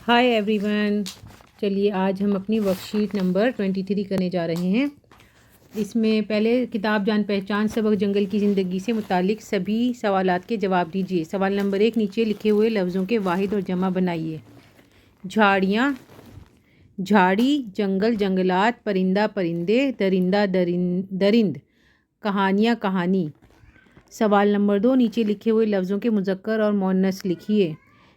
High every one, چلیے آج ہم اپنی ورک شیٹ نمبر 23 کرنے جا رہے ہیں۔ اس میں پہلے کتاب جان پہچان سبق جنگل کی زندگی سے متعلق سبھی سوالات کے جواب دیجیے۔ سوال نمبر 1، نیچے لکھے ہوئے لفظوں کے واحد اور جمع بنائیے۔ جھاڑیاں، جھاڑی، جنگل، جنگلات، پرندہ، پرندے، درندہ، درند، کہانیاں، کہانی۔ سوال نمبر 2، نیچے لکھے ہوئے لفظوں کے مذکر اور مؤنث لکھیے۔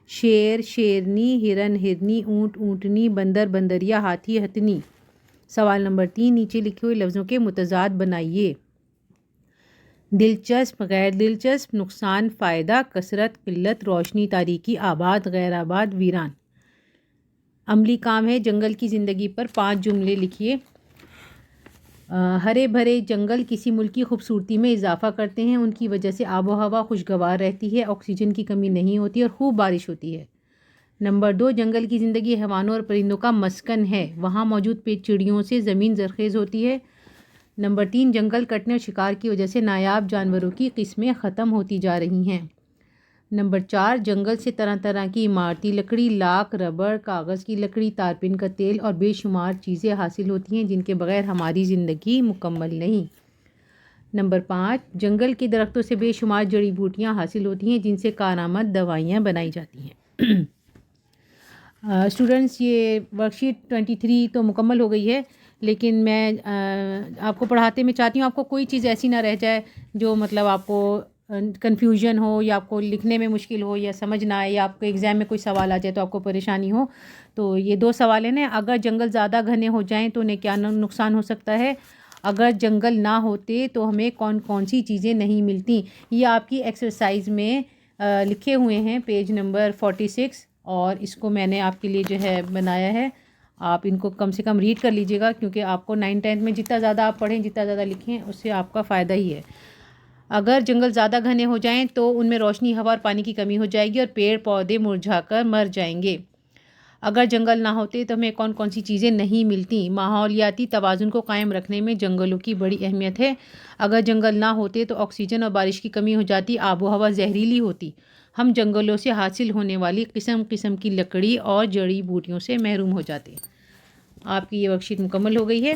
شیر، شیرنی، ہرن، ہرنی، اونٹ، اونٹنی، بندر، بندریا، ہاتھی، ہتنی۔ سوال نمبر 3، نیچے لکھے ہوئے لفظوں کے متضاد بنائیے۔ دلچسپ، غیر دلچسپ، نقصان، فائدہ، کثرت، قلت، روشنی، تاریکی، آباد، غیر آباد، ویران۔ عملی کام ہے، جنگل کی زندگی پر 5 جملے لکھیے۔ ہرے بھرے جنگل کسی ملک کی خوبصورتی میں اضافہ کرتے ہیں۔ ان کی وجہ سے آب و ہوا خوشگوار رہتی ہے، آکسیجن کی کمی نہیں ہوتی اور خوب بارش ہوتی ہے۔ نمبر 2، جنگل کی زندگی حیوانوں اور پرندوں کا مسکن ہے، وہاں موجود چڑیوں سے زمین زرخیز ہوتی ہے۔ نمبر 3، جنگل کٹنے اور شکار کی وجہ سے نایاب جانوروں کی قسمیں ختم ہوتی جا رہی ہیں۔ نمبر 4، جنگل سے طرح طرح کی عمارتی لکڑی، لاکھ، ربڑ، کاغذ کی لکڑی، تارپن کا تیل اور بے شمار چیزیں حاصل ہوتی ہیں جن کے بغیر ہماری زندگی مکمل نہیں۔ نمبر 5، جنگل کے درختوں سے بے شمار جڑی بوٹیاں حاصل ہوتی ہیں جن سے کارآمد دوائیاں بنائی جاتی ہیں۔ اسٹوڈنٹس، یہ ورک شیٹ 23 تو مکمل ہو گئی ہے، لیکن میں آپ کو پڑھاتے میں چاہتی ہوں آپ کو کوئی چیز ایسی نہ رہ جائے جو مطلب آپ کو کنفیوژن ہو یا آپ کو لکھنے میں مشکل ہو یا سمجھ نہ آئے یا آپ کو ایگزام میں کوئی سوال آ جائے تو آپ کو پریشانی ہو۔ تو یہ 2 سوال ہیں نا، اگر جنگل زیادہ گھنے ہو جائیں تو انہیں کیا نقصان ہو سکتا ہے، اگر جنگل نہ ہوتے تو ہمیں کون کون سی چیزیں نہیں ملتی۔ یہ آپ کی ایکسرسائز میں لکھے ہوئے ہیں، پیج نمبر 46، اور اس کو میں نے آپ کے لیے جو ہے بنایا ہے۔ آپ ان کو کم سے کم ریڈ کر لیجیے گا، کیونکہ آپ کو 9th 10th میں جتنا زیادہ آپ پڑھیں، جتنا زیادہ لکھیں، اس سے آپ کا فائدہ ہی ہے۔ اگر جنگل زیادہ گھنے ہو جائیں تو ان میں روشنی، ہوا اور پانی کی کمی ہو جائے گی اور پیڑ پودے مرجھا کر مر جائیں گے۔ اگر جنگل نہ ہوتے تو ہمیں کون کون سی چیزیں نہیں ملتی۔ ماحولیاتی توازن کو قائم رکھنے میں جنگلوں کی بڑی اہمیت ہے۔ اگر جنگل نہ ہوتے تو آکسیجن اور بارش کی کمی ہو جاتی، آب و ہوا زہریلی ہوتی، ہم جنگلوں سے حاصل ہونے والی قسم قسم کی لکڑی اور جڑی بوٹیوں سے محروم ہو جاتے۔ آپ کی یہ ورک شیٹ مکمل ہو گئی ہے۔